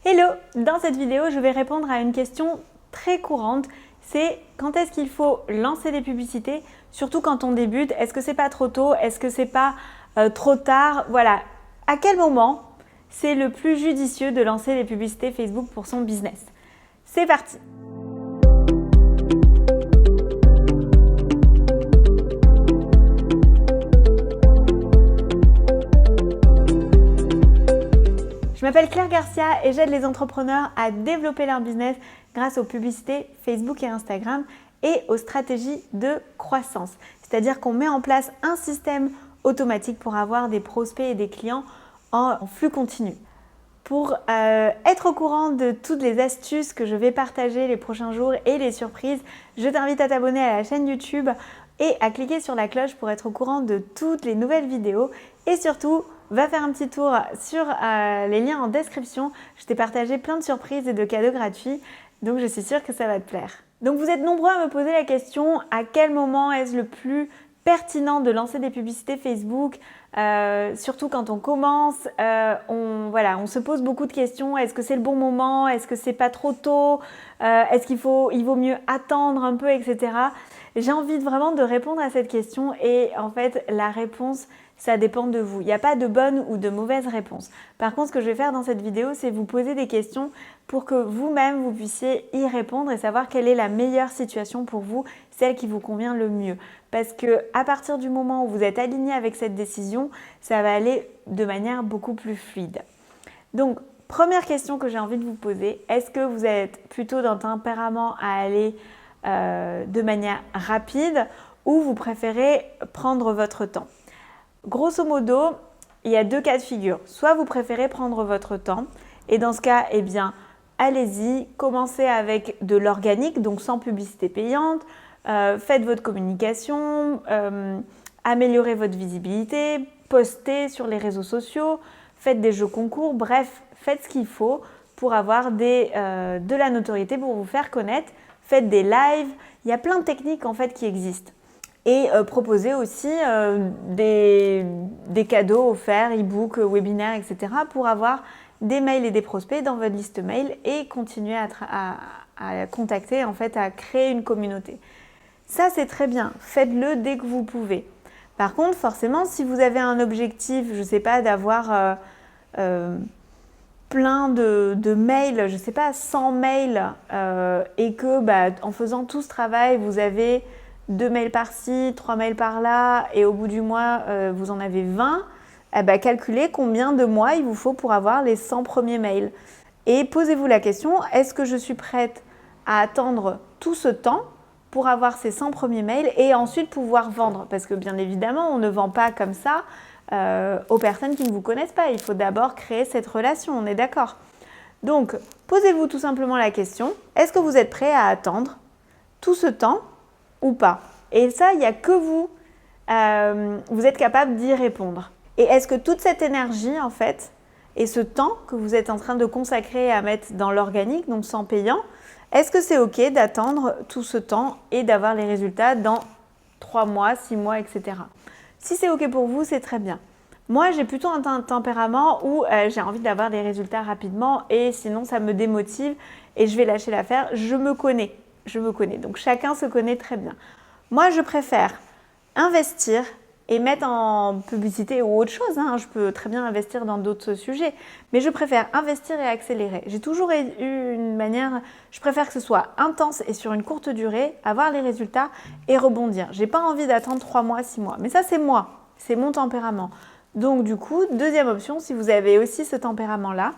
Hello! Dans cette vidéo, je vais répondre à une question très courante. C'est quand est-ce qu'il faut lancer des publicités, surtout quand on débute? Est-ce que c'est pas trop tôt? Est-ce que c'est pas trop tard? Voilà. À quel moment c'est le plus judicieux de lancer des publicités Facebook pour son business? C'est parti! Je m'appelle Claire Garcia et j'aide les entrepreneurs à développer leur business grâce aux publicités Facebook et Instagram et aux stratégies de croissance. C'est-à-dire qu'on met en place un système automatique pour avoir des prospects et des clients en flux continu. Pour être au courant de toutes les astuces que je vais partager les prochains jours et les surprises, je t'invite à t'abonner à la chaîne YouTube et à cliquer sur la cloche pour être au courant de toutes les nouvelles vidéos. Et surtout, va faire un petit tour sur les liens en description. Je t'ai partagé plein de surprises et de cadeaux gratuits, donc je suis sûre que ça va te plaire. Donc vous êtes nombreux à me poser la question, à quel moment est-ce le plus pertinent de lancer des publicités Facebook, surtout quand on commence, on se pose beaucoup de questions. Est-ce que c'est le bon moment? Est-ce que c'est pas trop tôt? Est-ce qu'il vaut mieux attendre un peu, etc. J'ai envie vraiment de répondre à cette question et en fait la réponse, ça dépend de vous. Il n'y a pas de bonne ou de mauvaise réponse. Par contre, ce que je vais faire dans cette vidéo, c'est vous poser des questions pour que vous-même, vous puissiez y répondre et savoir quelle est la meilleure situation pour vous, celle qui vous convient le mieux. Parce qu'à partir du moment où vous êtes aligné avec cette décision, ça va aller de manière beaucoup plus fluide. Donc, première question que j'ai envie de vous poser, est-ce que vous êtes plutôt d'un tempérament à aller de manière rapide ou vous préférez prendre votre temps? Grosso modo, il y a deux cas de figure. Soit vous préférez prendre votre temps et dans ce cas, eh bien, allez-y, commencez avec de l'organique, donc sans publicité payante, faites votre communication, améliorez votre visibilité, postez sur les réseaux sociaux, faites des jeux concours, bref, faites ce qu'il faut pour avoir de la notoriété, pour vous faire connaître, faites des lives, il y a plein de techniques en fait qui existent. Et proposer aussi des cadeaux offerts, e-books, webinaires, etc. pour avoir des mails et des prospects dans votre liste mail et continuer à contacter, en fait, à créer une communauté. Ça, c'est très bien. Faites-le dès que vous pouvez. Par contre, forcément, si vous avez un objectif, je ne sais pas, d'avoir plein de mails, je ne sais pas, 100 mails, et que en faisant tout ce travail, vous avez 2 mails par-ci, 3 mails par-là, et au bout du mois, vous en avez 20, calculez combien de mois il vous faut pour avoir les 100 premiers mails. Et posez-vous la question, est-ce que je suis prête à attendre tout ce temps pour avoir ces 100 premiers mails et ensuite pouvoir vendre? Parce que bien évidemment, on ne vend pas comme ça aux personnes qui ne vous connaissent pas. Il faut d'abord créer cette relation, on est d'accord? Donc, posez-vous tout simplement la question, est-ce que vous êtes prêt à attendre tout ce temps ou pas? Et ça, il n'y a que vous êtes capable d'y répondre. Et est-ce que toute cette énergie, en fait, et ce temps que vous êtes en train de consacrer à mettre dans l'organique, donc sans payant, est-ce que c'est OK d'attendre tout ce temps et d'avoir les résultats dans 3 mois, 6 mois, etc. Si c'est OK pour vous, c'est très bien. Moi, j'ai plutôt un tempérament où j'ai envie d'avoir des résultats rapidement et sinon, ça me démotive et je vais lâcher l'affaire. Je me connais. Donc, chacun se connaît très bien. Moi, je préfère investir et mettre en publicité ou autre chose. Je peux très bien investir dans d'autres sujets. Mais je préfère investir et accélérer. J'ai toujours eu une manière, je préfère que ce soit intense et sur une courte durée, avoir les résultats et rebondir. J'ai pas envie d'attendre 3 mois, 6 mois. Mais ça, c'est moi. C'est mon tempérament. Donc, du coup, deuxième option, si vous avez aussi ce tempérament-là,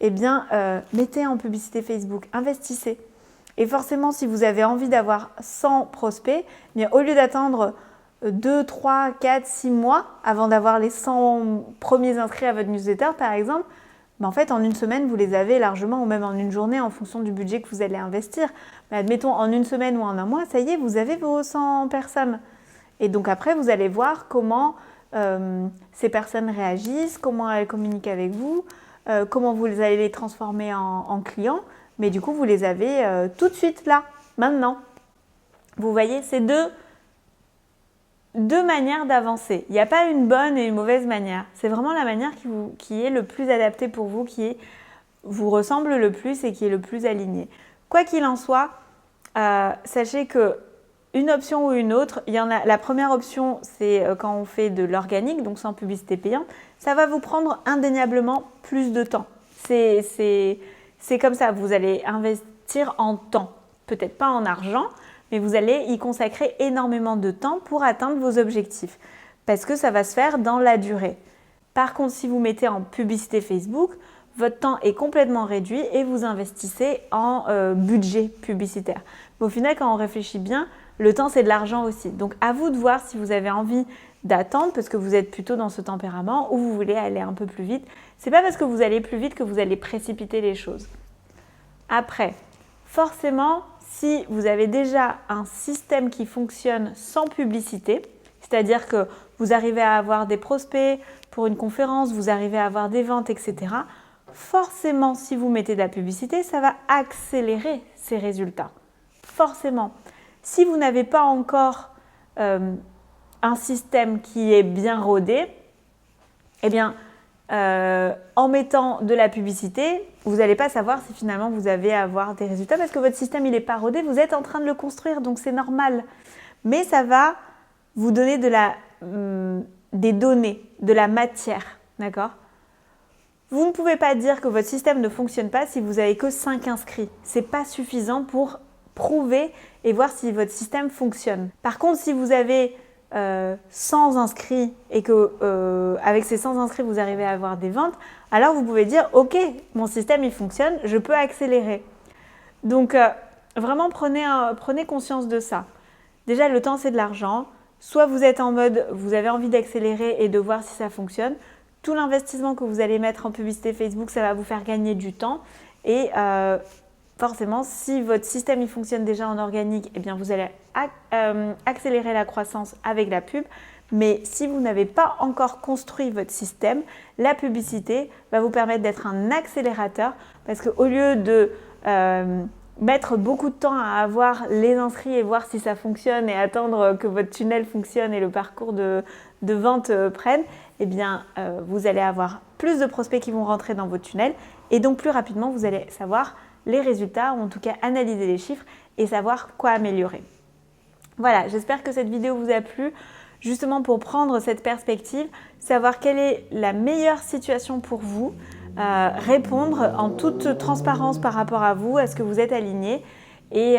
eh bien, mettez en publicité Facebook, investissez. Et forcément, si vous avez envie d'avoir 100 prospects, mais au lieu d'attendre 2, 3, 4, 6 mois avant d'avoir les 100 premiers inscrits à votre newsletter, par exemple, en fait, en une semaine, vous les avez largement, ou même en une journée, en fonction du budget que vous allez investir. Mais admettons, en une semaine ou en un mois, ça y est, vous avez vos 100 personnes. Et donc après, vous allez voir comment ces personnes réagissent, comment elles communiquent avec vous, comment vous allez les transformer en clients. Mais du coup, vous les avez tout de suite là, maintenant. Vous voyez, c'est deux manières d'avancer. Il n'y a pas une bonne et une mauvaise manière. C'est vraiment la manière qui est le plus adaptée pour vous, qui est vous ressemble le plus et qui est le plus aligné. Quoi qu'il en soit, sachez que une option ou une autre, il y en a. La première option, c'est quand on fait de l'organique, donc sans publicité payante, ça va vous prendre indéniablement plus de temps. C'est comme ça, vous allez investir en temps, peut-être pas en argent, mais vous allez y consacrer énormément de temps pour atteindre vos objectifs, parce que ça va se faire dans la durée. Par contre, si vous mettez en publicité Facebook, votre temps est complètement réduit et vous investissez en budget publicitaire. Mais au final, quand on réfléchit bien, le temps, c'est de l'argent aussi. Donc, à vous de voir si vous avez envie d'attendre parce que vous êtes plutôt dans ce tempérament ou vous voulez aller un peu plus vite. Ce n'est pas parce que vous allez plus vite que vous allez précipiter les choses. Après, forcément, si vous avez déjà un système qui fonctionne sans publicité, c'est-à-dire que vous arrivez à avoir des prospects pour une conférence, vous arrivez à avoir des ventes, etc., forcément, si vous mettez de la publicité, ça va accélérer ces résultats. Forcément. Si vous n'avez pas encore un système qui est bien rodé, eh bien, en mettant de la publicité, vous n'allez pas savoir si finalement vous allez avoir des résultats parce que votre système il n'est pas rodé, vous êtes en train de le construire, donc c'est normal. Mais ça va vous donner des données, de la matière, d'accord ? Vous ne pouvez pas dire que votre système ne fonctionne pas si vous n'avez que 5 inscrits. Ce n'est pas suffisant pour prouver et voir si votre système fonctionne. Par contre, si vous avez 100 inscrits et que avec ces 100 inscrits, vous arrivez à avoir des ventes, alors vous pouvez dire « Ok, mon système il fonctionne, je peux accélérer ». Donc, vraiment prenez conscience de ça. Déjà, le temps, c'est de l'argent. Soit vous êtes en mode, vous avez envie d'accélérer et de voir si ça fonctionne. Tout l'investissement que vous allez mettre en publicité Facebook, ça va vous faire gagner du temps. Et forcément, si votre système il fonctionne déjà en organique, eh bien vous allez accélérer la croissance avec la pub. Mais si vous n'avez pas encore construit votre système, la publicité va vous permettre d'être un accélérateur parce qu'au lieu de mettre beaucoup de temps à avoir les inscrits et voir si ça fonctionne et attendre que votre tunnel fonctionne et le parcours de vente prenne, eh bien, vous allez avoir plus de prospects qui vont rentrer dans votre tunnel et donc plus rapidement, vous allez savoir les résultats ou en tout cas analyser les chiffres et savoir quoi améliorer. Voilà, j'espère que cette vidéo vous a plu. Justement pour prendre cette perspective, savoir quelle est la meilleure situation pour vous, répondre en toute transparence par rapport à vous, est-ce que vous êtes aligné et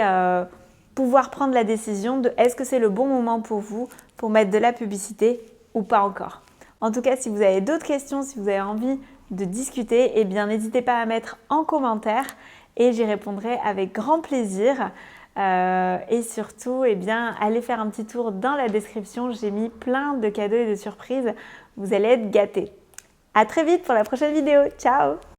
pouvoir prendre la décision de est-ce que c'est le bon moment pour vous pour mettre de la publicité ou pas encore. En tout cas, si vous avez d'autres questions, si vous avez envie de discuter, eh bien n'hésitez pas à mettre en commentaire et j'y répondrai avec grand plaisir. Et surtout, eh bien, allez faire un petit tour dans la description, j'ai mis plein de cadeaux et de surprises, vous allez être gâtés. À très vite pour la prochaine vidéo, ciao!